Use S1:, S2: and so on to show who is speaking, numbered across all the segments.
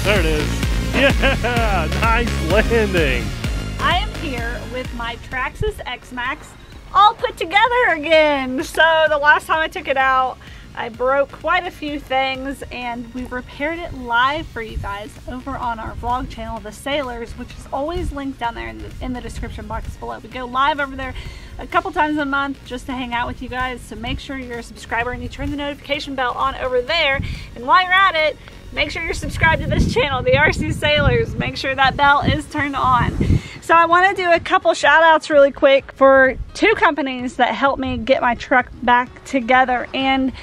S1: There it is. Yeah, nice landing.
S2: I am here with my Traxxas X-Maxx all put together again. So the last time I took it out, I broke quite a few things and we repaired it live for you guys over on our vlog channel, TheRcSaylors, which is always linked down there in the description box below. We go live over there a couple times a month just to hang out with you guys. So make sure you're a subscriber and you turn the notification bell on over there. And while you're at it, make sure you're subscribed to this channel, TheRcSaylors. Make sure that bell is turned on. So I want to do a couple shout outs really quick for two companies that helped me get my truck back together and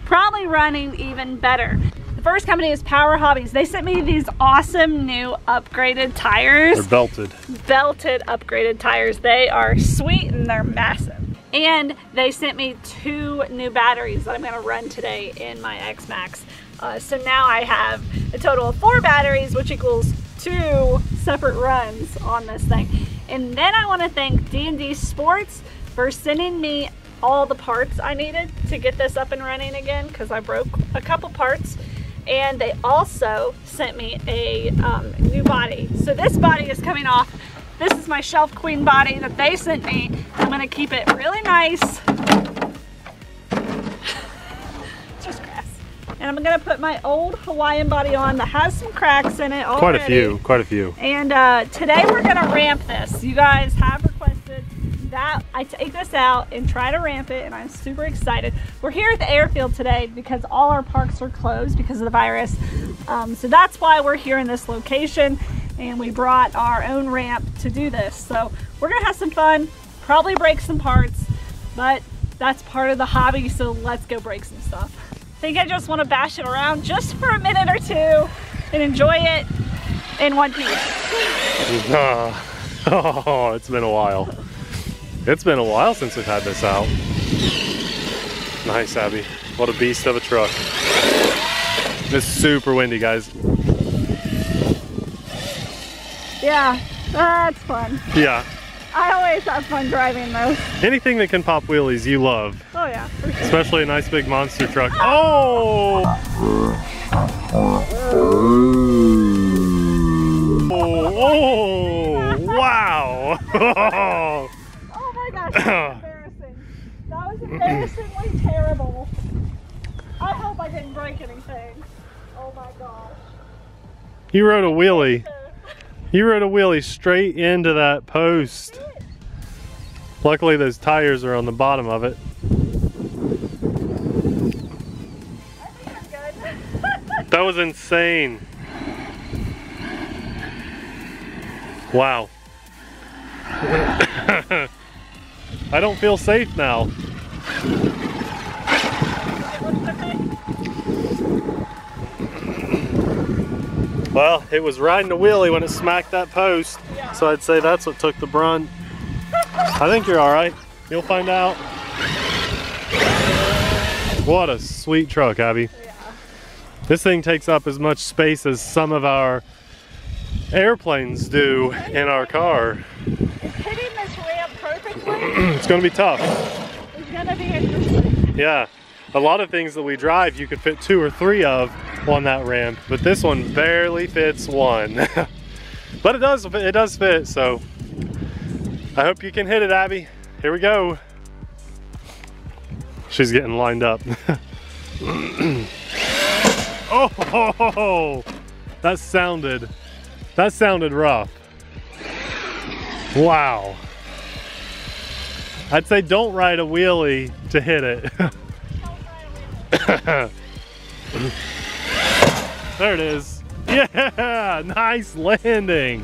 S2: probably running even better. The first company is Power Hobbies. They sent me these awesome new upgraded tires.
S1: They're belted. Belted
S2: upgraded tires. They are sweet and they're massive. And they sent me 2 new batteries that I'm going to run today in my X-Maxx. So now I have a total of 4 batteries, which equals 2 separate runs on this thing. And then I want to thank D&D Sports for sending me all the parts I needed to get this up and running again, because I broke a couple parts. And they also sent me a new body. So this body is coming off. This is my Shelf Queen body that they sent me. I'm going to keep it really nice. Just grass. And I'm going to put my old Hawaiian body on that has some cracks in it already.
S1: Quite a few.
S2: And today we're going to ramp this. You guys have requested that I take this out and try to ramp it, and I'm super excited. We're here at the airfield today because all our parks are closed because of the virus. So that's why we're here in this location, and we brought our own ramp to do this. So we're going to have some fun, probably break some parts, but that's part of the hobby, so let's go break some stuff. I think I just want to bash it around just for a minute or two and enjoy it in one piece.
S1: Oh, it's been a while. It's been a while since we've had this out. Nice, Abby. What a beast of a truck. It's super windy, guys.
S2: Yeah, that's fun.
S1: Yeah.
S2: I always have fun driving those.
S1: Anything that can pop wheelies, you love.
S2: Oh yeah, for sure.
S1: Especially a nice big monster truck. Oh! Oh! Wow!
S2: Oh my gosh, that was embarrassing. That was embarrassingly terrible. I hope I didn't break anything. Oh my gosh.
S1: You rode a wheelie. You rode a wheelie straight into that post. Luckily those tires are on the bottom of it.
S2: I think I'm good.
S1: That was insane. Wow. I don't feel safe now. Well, it was riding a wheelie when it smacked that post, yeah. So I'd say that's what took the brunt. I think you're all right. You'll find out. What a sweet truck, Abby.
S2: Yeah.
S1: This thing takes up as much space as some of our airplanes do in our car.
S2: Is hitting this ramp perfectly?
S1: It's going to be tough.
S2: It's going to be interesting.
S1: Yeah. A lot of things that we drive you could fit 2 or 3 of on that ramp, but this one barely fits 1. But it does fit, so I hope you can hit it, Abby. Here we go. She's getting lined up. Oh, that sounded rough. Wow. I'd say don't ride a wheelie to hit it. There it is. Yeah, nice landing.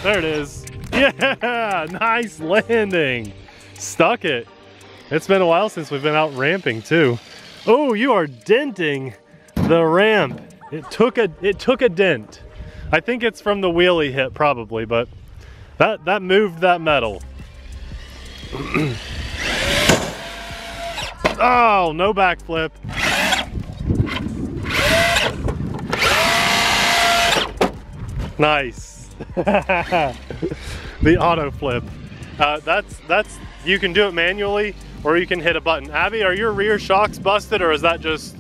S1: There it is. Yeah, nice landing. Stuck it. It's been a while since we've been out ramping too. Oh, you are denting the ramp. It took a dent. I think it's from the wheelie hit probably, but that moved that metal. Oh, no backflip. Nice. The auto flip. That's you can do it manually, or you can hit a button. Abby, are your rear shocks busted, or is that just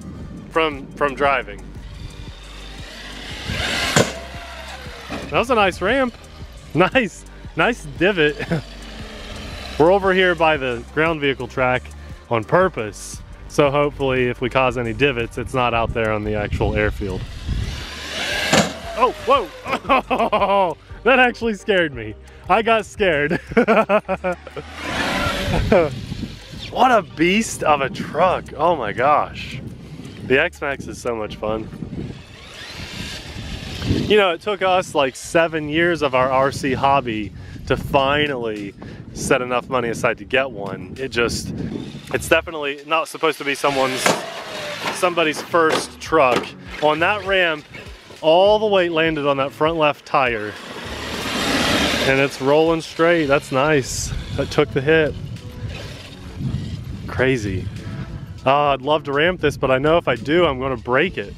S1: from driving? That was a nice ramp. Nice divot. We're over here by the ground vehicle track on purpose, so hopefully if we cause any divots, it's not out there on the actual airfield. Oh, whoa! Oh, that actually scared me. I got scared. What a beast of a truck. Oh my gosh. The X-Maxx is so much fun. You know, it took us like 7 years of our RC hobby to finally set enough money aside to get one. It's definitely not supposed to be somebody's first truck. On that ramp, all the weight landed on that front left tire. And it's rolling straight. That's nice. That took the hit. Crazy. I'd love to ramp this, but I know if I do, I'm going to break it.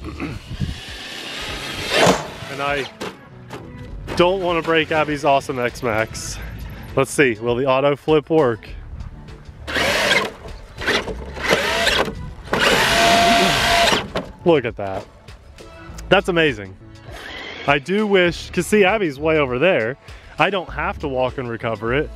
S1: And I don't want to break Abby's awesome X-Maxx. Let's see, will the auto flip work? Look at that. That's amazing. I do wish, because see, Abby's way over there. I don't have to walk and recover it.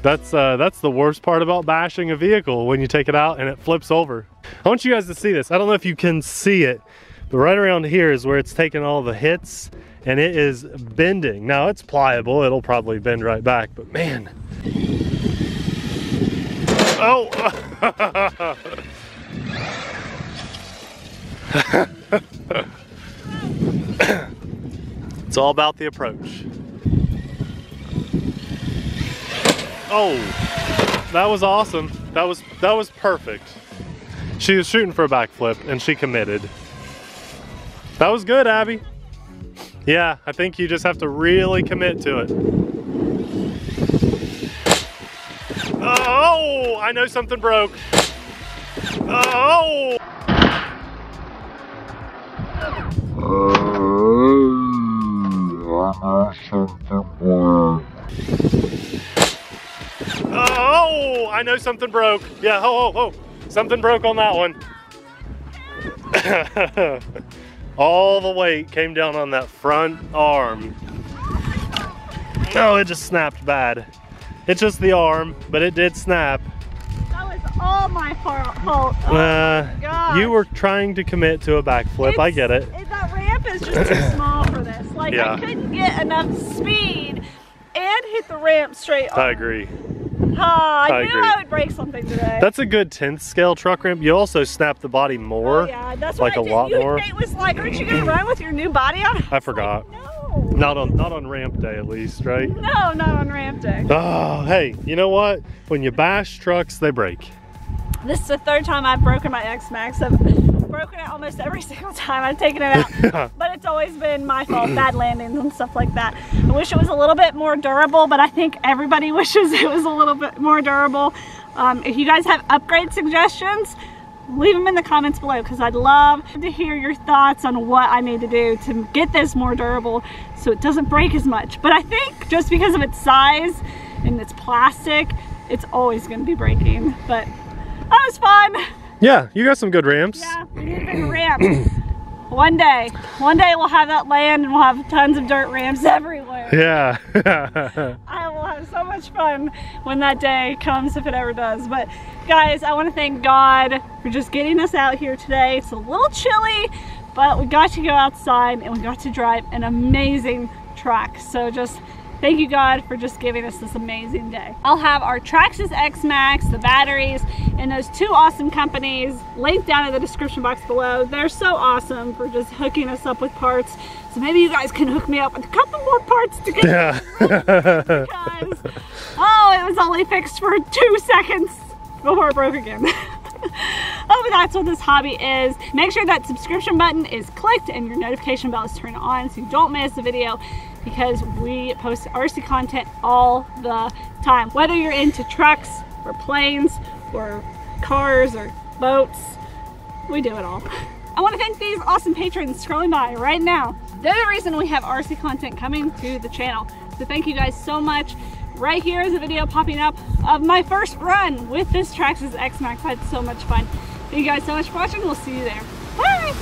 S1: That's the worst part about bashing a vehicle, when you take it out and it flips over. I want you guys to see this. I don't know if you can see it, but right around here is where it's taken all the hits and it is bending. Now it's pliable, it'll probably bend right back, but man. Oh! It's all about the approach. Oh, that was awesome. That was perfect. She was shooting for a backflip and she committed. That was good, Abby. Yeah, I think you just have to really commit to it. Oh, I know something broke. Oh! Oh, I know something broke. Yeah, oh, something broke on that one. All the weight came down on that front arm. Oh, it just snapped bad. It's just the arm, but it did snap.
S2: That was all my fault. Oh my God.
S1: You were trying to commit to a backflip. I get it.
S2: That ramp is just too small for this. Like, yeah. I couldn't get enough speed and hit the ramp straight on.
S1: I agree.
S2: I knew I would break something today.
S1: That's a good 10th scale truck ramp. You also snap the body more. Oh,
S2: yeah, that's
S1: like
S2: what
S1: a lot more.
S2: Nate was like, aren't you gonna run with your new body on?
S1: I forgot.
S2: Like, no.
S1: Not on ramp day, at least, right?
S2: No, not on ramp day.
S1: Oh, hey, you know what? When you bash trucks, they break.
S2: This is the third time I've broken my X-Maxx. I've broken it almost every single time I've taken it out, but it's always been my fault, bad landings and stuff like that. I wish it was a little bit more durable, but I think everybody wishes it was a little bit more durable. If you guys have upgrade suggestions, leave them in the comments below, because I'd love to hear your thoughts on what I need to do to get this more durable so it doesn't break as much. But I think just because of its size and it's plastic, it's always going to be breaking. But that was fun.
S1: Yeah, you got some good ramps.
S2: Yeah, we need a big ramp. One day we'll have that land and we'll have tons of dirt ramps everywhere.
S1: Yeah.
S2: I will have so much fun when that day comes, if it ever does. But guys, I want to thank God for just getting us out here today. It's a little chilly, but we got to go outside and we got to drive an amazing truck. So just thank you, God, for just giving us this amazing day. I'll have our Traxxas X-Maxx, the batteries, and those two awesome companies linked down in the description box below. They're so awesome for just hooking us up with parts. So maybe you guys can hook me up with a couple more parts to get because, oh, it was only fixed for 2 seconds before it broke again. Oh, but that's what this hobby is. Make sure that subscription button is clicked and your notification bell is turned on so you don't miss a video, because we post RC content all the time. Whether you're into trucks or planes or cars or boats, we do it all. I want to thank these awesome patrons scrolling by right now. They're the reason we have RC content coming to the channel. So thank you guys so much. right here is a video popping up of my first run with this Traxxas X-Maxx. I had so much fun. Thank you guys so much for watching. We'll see you there. Bye!